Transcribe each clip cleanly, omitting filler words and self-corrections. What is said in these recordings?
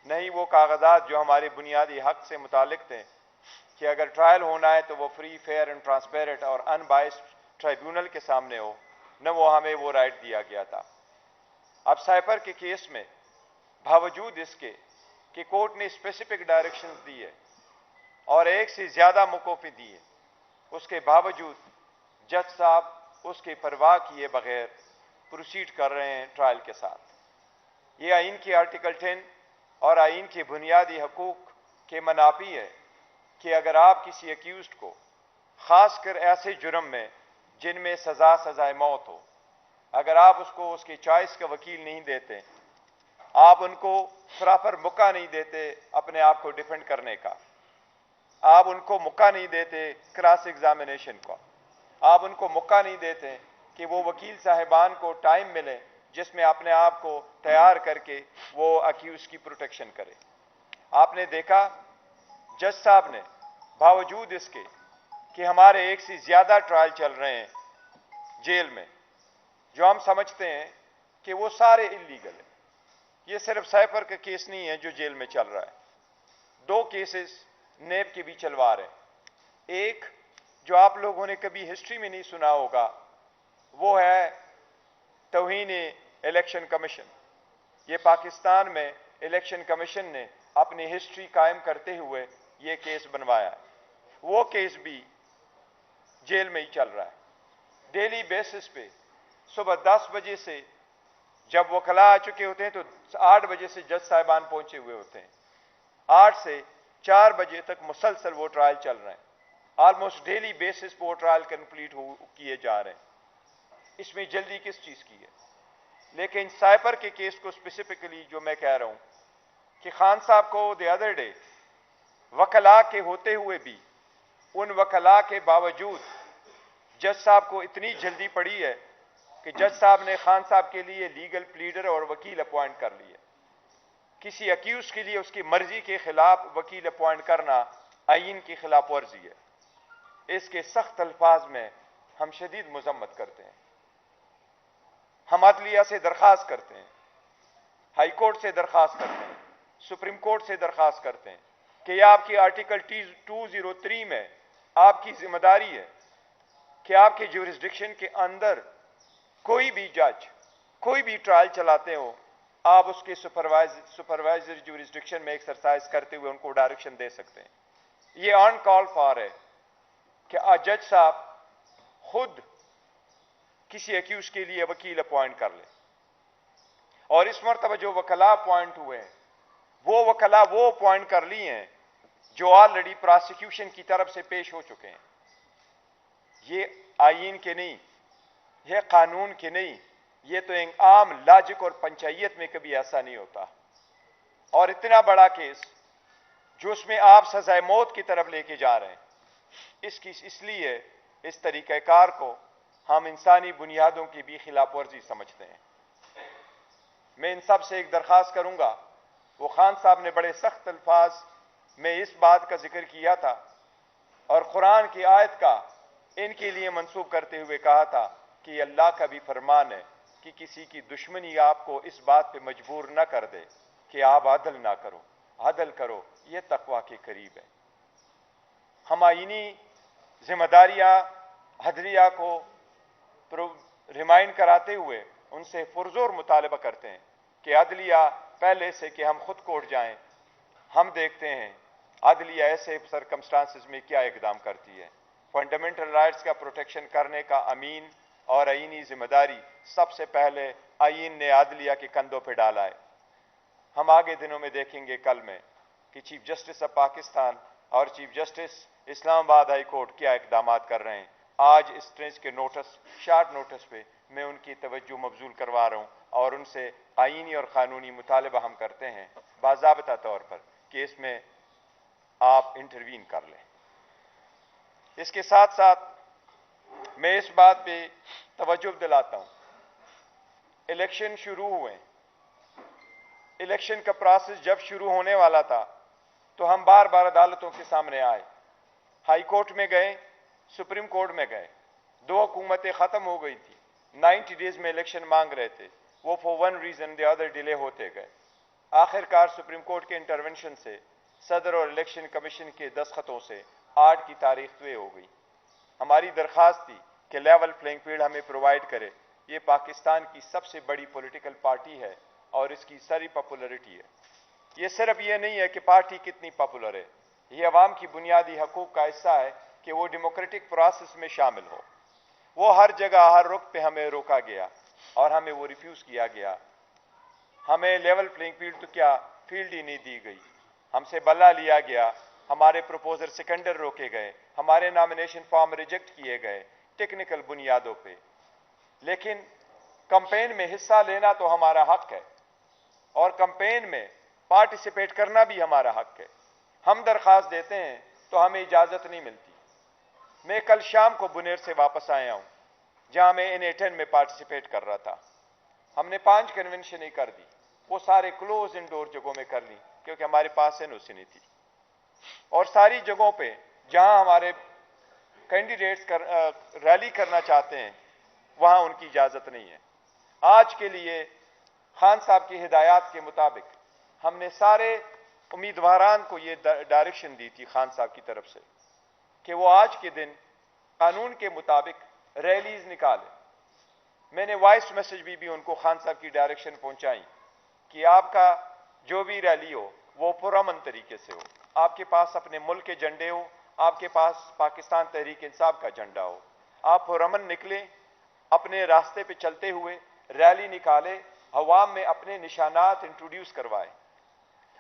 नहीं वो कागजात जो हमारे बुनियादी हक से मुतालिक थे कि अगर ट्रायल होना है तो वो फ्री, फेयर एंड ट्रांसपेरेंट और अनबायस्ड ट्राइब्यूनल के सामने हो, न वो हमें वो राइट दिया गया था। अब साइपर के केस में बावजूद इसके कि कोर्ट ने स्पेसिफिक डायरेक्शंस दी है और एक से ज्यादा मौक़िफ़ दिए, उसके बावजूद जज साहब उसकी परवाह किए बगैर प्रोसीड कर रहे हैं ट्रायल के साथ। ये आइन की आर्टिकल 10 और आइन के बुनियादी हकूक के मनाफी है कि अगर आप किसी अक्यूज्ड को, खासकर ऐसे जुर्म में जिनमें सजाए मौत हो, अगर आप उसको उसकी चॉइस का वकील नहीं देते, आप उनको प्रॉपर मौका नहीं देते अपने आप को डिफेंड करने का, आप उनको मौका नहीं देते क्रॉस एग्जामिनेशन का, आप उनको मौका नहीं देते कि वो वकील साहिबान को टाइम मिले जिसमें अपने आप को तैयार करके वो अक्यूज की प्रोटेक्शन करे। आपने देखा जज साहब ने बावजूद इसके कि हमारे एक से ज्यादा ट्रायल चल रहे हैं जेल में, जो हम समझते हैं कि वो सारे इलीगल है, ये सिर्फ साइफर का केस नहीं है जो जेल में चल रहा है, 2 केसेस नेब के भी चलवा रहे हैं। एक जो आप लोगों ने कभी हिस्ट्री में नहीं सुना होगा वो है तौहीन इलेक्शन कमीशन। ये पाकिस्तान में इलेक्शन कमीशन ने अपनी हिस्ट्री कायम करते हुए ये केस बनवाया है, वो केस भी जेल में ही चल रहा है। डेली बेसिस पे सुबह 10 बजे से जब वकला आ चुके होते हैं तो 8 बजे से जज साहिबान पहुंचे हुए होते हैं, 8 से 4 बजे तक मुसलसल वो ट्रायल चल रहे हैं। ऑलमोस्ट डेली बेसिस पर वो ट्रायल कंप्लीट किए जा रहे हैं। इसमें जल्दी किस चीज की है? लेकिन साइपर के केस को स्पेसिफिकली जो मैं कह रहा हूं कि खान साहब को द अदर डे वकला के होते हुए भी, उन वकला के बावजूद जज साहब को इतनी जल्दी पड़ी है कि जज साहब ने खान साहब के लिए लीगल प्लीडर और वकील अपॉइंट कर लिए। किसी अक्यूज के लिए उसकी मर्जी के खिलाफ वकील अपॉइंट करना आइन की खिलाफ वर्जी है। इसके सख्त अल्फाज में हम शदीद मजम्मत करते हैं। हम अदलिया से दरख्वास्त करते हैं, हाई कोर्ट से दरख्वास्त करते हैं, सुप्रीम कोर्ट से दरख्वास्त करते हैं कि यह आपकी आर्टिकल 203 में आपकी जिम्मेदारी है कि आपके ज्यूरिसडिक्शन के अंदर कोई भी जज कोई भी ट्रायल चलाते हो, आप उसके सुपरवाइजर ज्यूरिसडिक्शन में एक्सरसाइज करते हुए उनको डायरेक्शन दे सकते हैं। ये ऑन कॉल फॉर है कि जज साहब खुद किसी अक्यूज के लिए वकील अपॉइंट कर ले। और इस मरतबा जो वकला अपॉइंट हुए हैं वो वकला वो अपॉइंट कर लिए हैं जो ऑलरेडी प्रोसिक्यूशन की तरफ से पेश हो चुके हैं। ये आईन के नहीं, ये कानून के नहीं, ये तो एक आम लॉजिक और पंचायत में कभी ऐसा नहीं होता। और इतना बड़ा केस जो उसमें आप सजाए मौत की तरफ लेके जा रहे हैं, इसलिए इस तरीक़ाकार को हम इंसानी बुनियादों की भी खिलाफ वर्जी समझते हैं। मैं इन सब से एक दरख्वास्त करूंगा, वो खान साहब ने बड़े सख्त अल्फाज में इस बात का जिक्र किया था और कुरान की आयत का इनके लिए मंसूब करते हुए कहा था कि अल्लाह का भी फरमान है कि किसी की दुश्मनी आपको इस बात पे मजबूर न कर दे कि आप अदल ना करो, अदल करो, यह तकवा के करीब है। हम आईनी जिम्मेदारियां अदलिया को रिमाइंड कराते हुए उनसे पुरजोर मुतालबा करते हैं कि अदलिया पहले से कि हम खुद कोर्ट जाएं, हम देखते हैं अदलिया ऐसे सरकमस्टांसिस में क्या इकदाम करती है। फंडामेंटल राइट्स का प्रोटेक्शन करने का अमीन और आईनी जिम्मेदारी सबसे पहले आइन ने अदलिया के कंधों पर डाला है। हम आगे दिनों में देखेंगे कल में कि चीफ जस्टिस ऑफ पाकिस्तान और chief justice Islamabad high court क्या इकदाम कर रहे हैं। आज इस ट्रेंच के शॉर्ट नोटिस पे मैं उनकी तवज्जो मबजूल करवा रहा हूँ और उनसे आईनी और कानूनी मुतालबा हम करते हैं बाज़ाब्ता तौर पर कि इसमें आप इंटरवीन कर लें। इसके साथ साथ मैं इस बात पे तवज्जो दिलाता हूँ, इलेक्शन शुरू हुए, इलेक्शन का प्रोसेस जब शुरू होने वाला था तो हम बार बार अदालतों के सामने आए, हाई कोर्ट में गए, सुप्रीम कोर्ट में गए, 2 हुकूमतें खत्म हो गई थी, 90 डेज में इलेक्शन मांग रहे थे, वो for one reason the other delay होते गए। आखिरकार सुप्रीम कोर्ट के इंटरवेंशन से सदर और इलेक्शन कमीशन के दस्तखतों से 8 की तारीख तय हो गई। हमारी दरख्वास्त थी कि लेवल प्लेइंग फील्ड हमें प्रोवाइड करे। ये पाकिस्तान की सबसे बड़ी पॉलिटिकल पार्टी है और इसकी सारी पॉपुलरिटी है। ये सिर्फ ये नहीं है कि पार्टी कितनी पॉपुलर है, ये अवाम की बुनियादी हकूक का हिस्सा है कि वो डेमोक्रेटिक प्रोसेस में शामिल हो। वो हर जगह हर रुख पे हमें रोका गया और हमें वो रिफ्यूज किया गया। हमें लेवल प्लेइंग फील्ड तो क्या फील्ड ही नहीं दी गई, हमसे बल्ला लिया गया, हमारे प्रपोजल सेकेंडर रोके गए, हमारे नॉमिनेशन फॉर्म रिजेक्ट किए गए टेक्निकल बुनियादों पे। लेकिन कैंपेन में हिस्सा लेना तो हमारा हक है और कैंपेन में पार्टिसिपेट करना भी हमारा हक है। हम दरख्वास्त देते हैं तो हमें इजाजत नहीं मिलती। मैं कल शाम को बुनेर से वापस आया हूं जहां मैं N18 में पार्टिसिपेट कर रहा था। हमने 5 कन्वेंशन ही कर दी, वो सारे क्लोज इंडोर जगहों में कर ली क्योंकि हमारे पास एनओसी नहीं थी। और सारी जगहों पे जहां हमारे कैंडिडेट्स रैली करना चाहते हैं वहां उनकी इजाजत नहीं है। आज के लिए खान साहब की हिदायत के मुताबिक हमने सारे उम्मीदवारान को ये डायरेक्शन दी थी खान साहब की तरफ से कि वो आज के दिन कानून के मुताबिक रैलीज निकालें। मैंने वॉइस मैसेज भी उनको खान साहब की डायरेक्शन पहुंचाई कि आपका जो भी रैली हो वो पुरअमन तरीके से हो, आपके पास अपने मुल्क के झंडे हो, आपके पास पाकिस्तान तहरीक इंसाफ का झंडा हो, आप पुरअमन निकलें, अपने रास्ते पे चलते हुए रैली निकाले, अवाम में अपने निशानात इंट्रोड्यूस करवाए।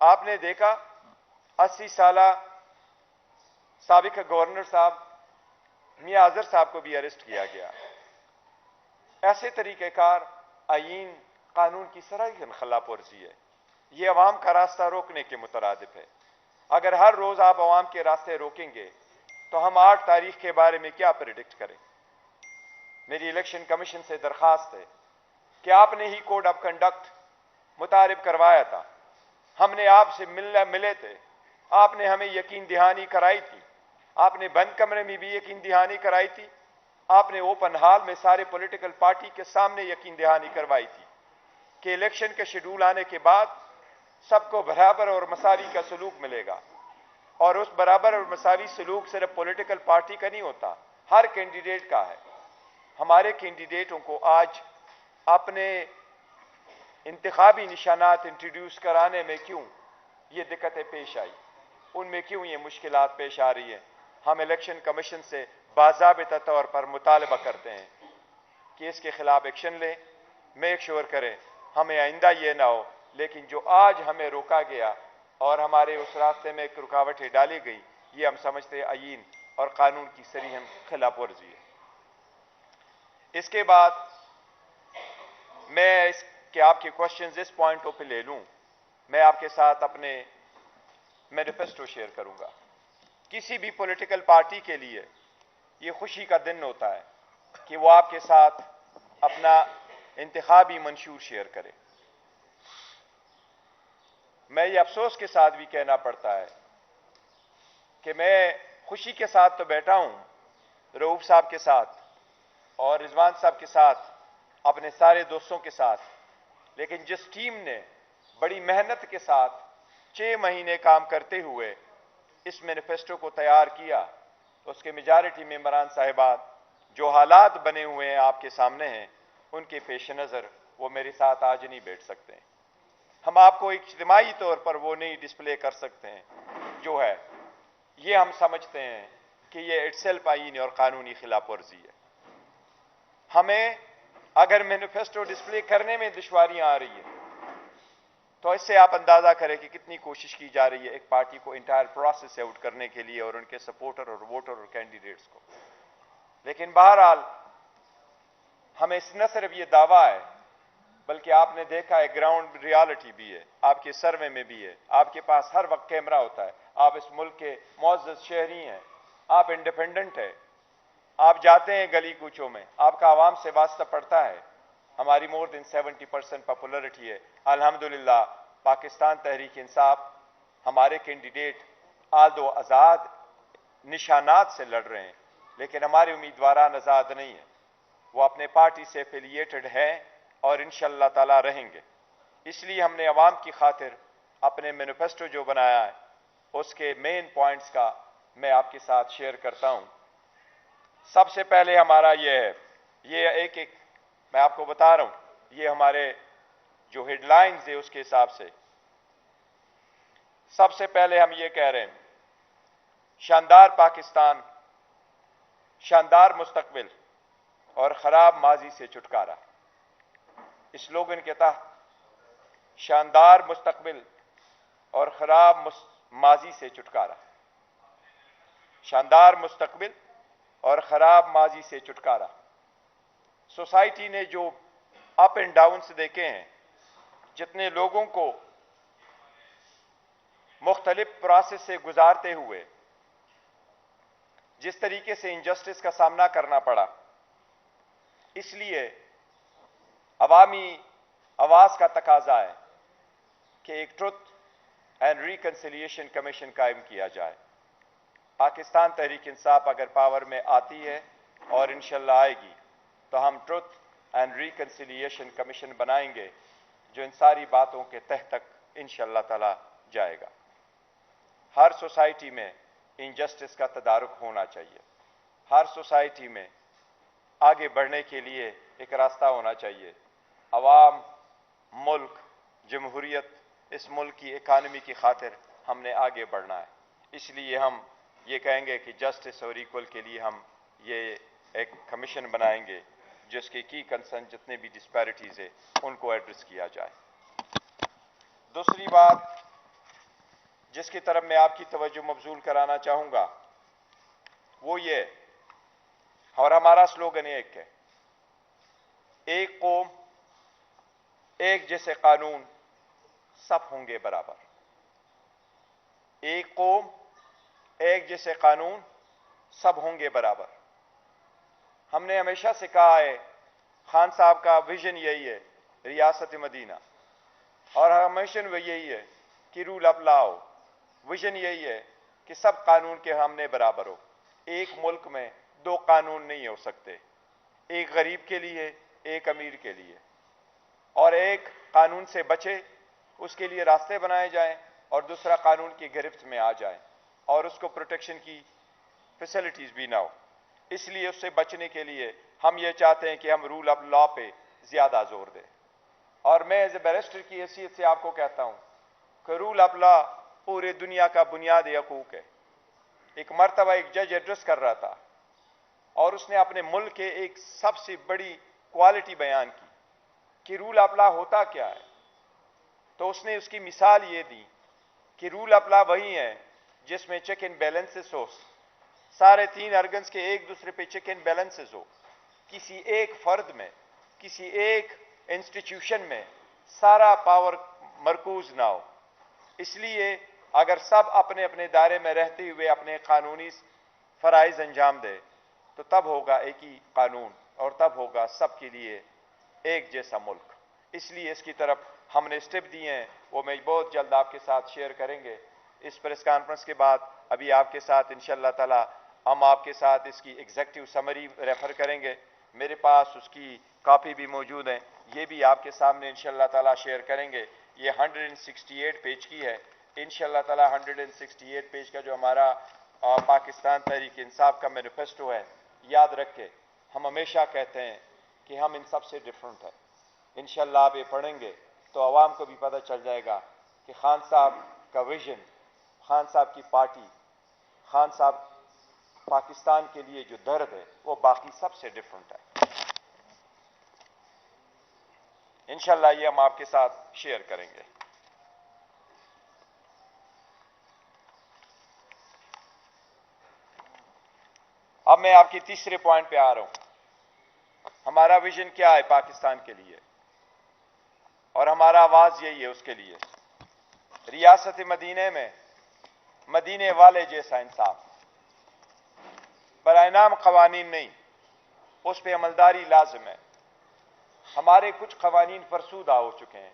आपने देखा 80 साल साबिक गवर्नर साहब मियां अजहर साहब को भी अरेस्ट किया गया। ऐसे तरीक़ेकार आईन कानून की सराहन खिलाफ वर्जी है। ये अवाम का रास्ता रोकने के मुतरादिफ है। अगर हर रोज आप अवाम के रास्ते रोकेंगे तो हम 8 तारीख के बारे में क्या प्रेडिक्ट करें। मेरी इलेक्शन कमीशन से दरखास्त है कि आपने ही कोड ऑफ कंडक्ट मुतारिफ करवाया था, हमने आपसे मिले थे, आपने हमें यकीन दहानी कराई थी, आपने बंद कमरे में भी यकीन दहानी कराई थी, आपने ओपन हॉल में सारे पॉलिटिकल पार्टी के सामने यकीन दहानी करवाई थी कि इलेक्शन के शेड्यूल आने के बाद सबको बराबर और मसावी का सलूक मिलेगा। और उस बराबर और मसावी सलूक सिर्फ पॉलिटिकल पार्टी का नहीं होता, हर कैंडिडेट का है। हमारे कैंडिडेटों को आज अपने इंतखाबी निशानात इंट्रोड्यूस कराने में क्यों ये दिक्कतें पेश आई, उनमें क्यों ये मुश्किलात पेश आ रही है। हम इलेक्शन कमीशन से बाज़ाबिता तौर पर मुतालबा करते हैं कि इसके खिलाफ एक्शन लें, मेक श्योर करें हमें आइंदा ये ना हो। लेकिन जो आज हमें रोका गया और हमारे उस रास्ते में एक रुकावटें डाली गई, ये हम समझते हैं आईन और कानून की सरीहन खिलाफ वर्जी है। इसके बाद मैं इसके आपके क्वेश्चंस इस पॉइंटों पे ले लूं, मैं आपके साथ अपने मैनिफेस्टो शेयर करूंगा। किसी भी पॉलिटिकल पार्टी के लिए ये खुशी का दिन होता है कि वो आपके साथ अपना इंतखाबी मंशूर शेयर करे। मैं ये अफसोस के साथ भी कहना पड़ता है कि मैं खुशी के साथ तो बैठा हूं रऊफ साहब के साथ और रिजवान साहब के साथ, अपने सारे दोस्तों के साथ, लेकिन जिस टीम ने बड़ी मेहनत के साथ 6 महीने काम करते हुए इस मैनिफेस्टो को तैयार किया, उसके मेजॉरिटी मेंबरान साहिबान जो हालात बने हुए हैं आपके सामने हैं, उनके पेश नज़र वो मेरे साथ आज नहीं बैठ सकते हैं। हम आपको इज्तिमाई तौर पर वो नहीं डिस्प्ले कर सकते हैं जो है, ये हम समझते हैं कि ये इटसेल्फ आईनी और कानूनी खिलाफ वर्जी है। हमें अगर मैनिफेस्टो डिस्प्ले करने में दुश्वारियां आ रही है तो इससे आप अंदाजा करें कि कितनी कोशिश की जा रही है एक पार्टी को इंटायर प्रोसेस से आउट करने के लिए और उनके सपोर्टर और वोटर और कैंडिडेट्स को। लेकिन बहरहाल हमें न सिर्फ ये दावा है बल्कि आपने देखा है ग्राउंड रियलिटी भी है, आपके सर्वे में भी है, आपके पास हर वक्त कैमरा होता है, आप इस मुल्क के मुअज़्ज़ज़ शहरी हैं, आप इंडिपेंडेंट है, आप जाते हैं गली कूचों में, आपका आवाम से वास्ता पड़ता है। हमारी मोर देन 70% पॉपुलरिटी है। अल्हम्दुलिल्लाह पाकिस्तान तहरीक इंसाफ हमारे कैंडिडेट आदो आज़ाद निशानात से लड़ रहे हैं, लेकिन हमारे उम्मीदवारान आज़ाद नहीं है, वो अपने पार्टी से एफिलिएटेड हैं और इंशाअल्लाह ताला रहेंगे। इसलिए हमने अवाम की खातिर अपने मैनिफेस्टो जो बनाया है उसके मेन पॉइंट्स का मैं आपके साथ शेयर करता हूं। सबसे पहले हमारा ये है, ये एक एक मैं आपको बता रहा हूं, ये हमारे जो हेडलाइंस है उसके हिसाब से। सबसे पहले हम ये कह रहे हैं, शानदार पाकिस्तान, शानदार मुस्तकबिल और खराब माजी से छुटकारा। इस स्लोगन के तहत शानदार मुस्तकबिल और खराब माजी से छुटकारा, शानदार मुस्तकबिल और खराब माजी से छुटकारा। सोसाइटी ने जो अप एंड डाउन्स देखे हैं, जितने लोगों को मुख्तलिफ प्रोसेस से गुजारते हुए जिस तरीके से इनजस्टिस का सामना करना पड़ा, इसलिए अवामी आवाज का तकाजा है कि एक ट्रुथ एंड रिकंसिलिएशन कमीशन कायम किया जाए। पाकिस्तान तहरीक इंसाफ अगर पावर में आती है और इंशाल्लाह आएगी तो हम ट्रुथ एंड रिकंसिलिएशन कमीशन बनाएंगे जो इन सारी बातों के तह तक इंशाल्लाह ताला जाएगा। हर सोसाइटी में इनजस्टिस का तदारुक होना चाहिए। हर सोसाइटी में आगे बढ़ने के लिए एक रास्ता होना चाहिए। अवाम, मुल्क, जमहूरियत, इस मुल्क की इकानमी की खातिर हमने आगे बढ़ना है। इसलिए हम ये कहेंगे कि जस्टिस और इक्वल के लिए हम ये एक कमीशन बनाएंगे जिसके की कंसर्न जितने भी डिस्पैरिटीज है उनको एड्रेस किया जाए। दूसरी बात जिसकी तरफ मैं आपकी तवज्जो मबजूल कराना चाहूंगा वो ये, और हमारा स्लोगन एक है, एक कौम एक जैसे कानून सब होंगे बराबर। एक कौम एक जैसे कानून सब होंगे बराबर। हमने हमेशा से कहा है, खान साहब का विजन यही है रियासत मदीना, और हमेशा यही है कि रूल ऑफ लॉ हो। विजन यही है कि सब कानून के हमने बराबर हो। एक मुल्क में दो कानून नहीं हो सकते, एक गरीब के लिए, एक अमीर के लिए, और एक कानून से बचे उसके लिए रास्ते बनाए जाएं और दूसरा कानून की गिरफ्त में आ जाए और उसको प्रोटेक्शन की फैसिलिटीज भी ना हो। इसलिए उससे बचने के लिए हम ये चाहते हैं कि हम रूल ऑफ लॉ पे ज्यादा जोर दें। और मैं एज ए बैरिस्टर की हैसियत से आपको कहता हूं कि रूल ऑफ लॉ पूरे दुनिया का बुनियादी हकूक है। एक मर्तबा एक जज एड्रेस कर रहा था और उसने अपने मुल्क के एक सबसे बड़ी क्वालिटी बयान की कि रूल ऑफ लॉ होता क्या है। तो उसने उसकी मिसाल ये दी कि रूल ऑफ लॉ वही है जिसमें चेक एंड बैलेंसेस हो, सारे तीन अर्गन्स के एक दूसरे पे चेक एंड बैलेंसेस हो, किसी एक फर्द में, किसी एक इंस्टीट्यूशन में सारा पावर मरकूज ना हो। इसलिए अगर सब अपने अपने दायरे में रहते हुए अपने कानूनी फराइज अंजाम दे तो तब होगा एक ही कानून और तब होगा सबके लिए एक जैसा मुल्क। इसलिए इसकी तरफ हमने स्टेप दिए हैं, वो मैं बहुत जल्द आपके साथ शेयर करेंगे। इस प्रेस कॉन्फ्रेंस के बाद अभी आपके साथ इंशाअल्लाह ताला हम आपके साथ इसकी एग्जेक्टिव समरी रेफर करेंगे। मेरे पास उसकी कॉपी भी मौजूद है, ये भी आपके सामने इंशाअल्लाह ताला शेयर करेंगे। ये 168 पेज की है। इंशाअल्लाह ताला 168 पेज का जो हमारा पाकिस्तान तहरीक इंसाफ का मैनिफेस्टो है, याद रखे हम हमेशा कहते हैं कि हम इन सब से डिफरेंट है। इंशाअल्लाह आप ये पढ़ेंगे तो आवाम को भी पता चल जाएगा कि खान साहब का विजन, खान साहब की पार्टी, खान साहब पाकिस्तान के लिए जो दर्द है वो बाकी सबसे डिफरेंट है। इंशाअल्लाह ये हम आपके साथ शेयर करेंगे। अब मैं आपकी तीसरे पॉइंट पे आ रहा हूं। हमारा विजन क्या है पाकिस्तान के लिए और हमारा आवाज यही है उसके लिए, रियासत मदीने में मदीने वाले जैसा इंसाफ, बराइनाम कवानीन नहीं, उस पर अमलदारी लाजिम है। हमारे कुछ कवानीन फरसूदा हो चुके हैं,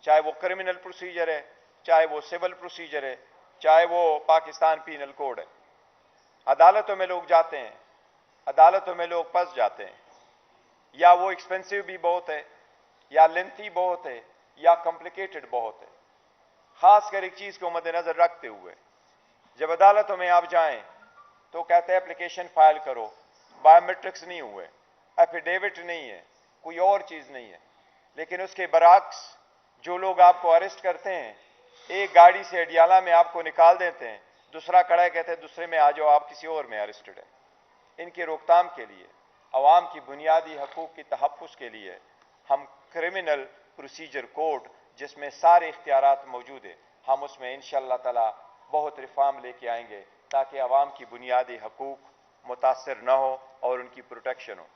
चाहे वो क्रिमिनल प्रोसीजर है, चाहे वो सिविल प्रोसीजर है, चाहे वो पाकिस्तान पीनल कोड है। अदालतों में लोग जाते हैं, अदालतों में लोग फंस जाते हैं, या वो एक्सपेंसिव भी बहुत है, या लेंथी बहुत है, या कॉम्प्लिकेटेड बहुत है। खासकर एक चीज़ को मद्देनजर रखते हुए जब अदालतों में आप जाएं तो कहते हैं एप्लीकेशन फाइल करो, बायोमेट्रिक्स नहीं हुए, एफिडेविट नहीं है, कोई और चीज़ नहीं है। लेकिन उसके बरक्स जो लोग आपको अरेस्ट करते हैं, एक गाड़ी से अडियाला में आपको निकाल देते हैं, दूसरा कड़ा कहते हैं दूसरे में आ जाओ, आप किसी और में अरेस्टेड है। इनकी रोकथाम के लिए, अवाम की बुनियादी हकूक़ की तहफ़्फ़ुज़ के लिए हम क्रिमिनल प्रोसीजर कोड जिसमें सारे इख्तियारात मौजूद है, हम उसमें इंशाअल्लाह ताला बहुत रिफॉर्म लेके आएंगे ताकि अवाम की बुनियादी हकूक़ मुतासर न हो और उनकी प्रोटेक्शन हो।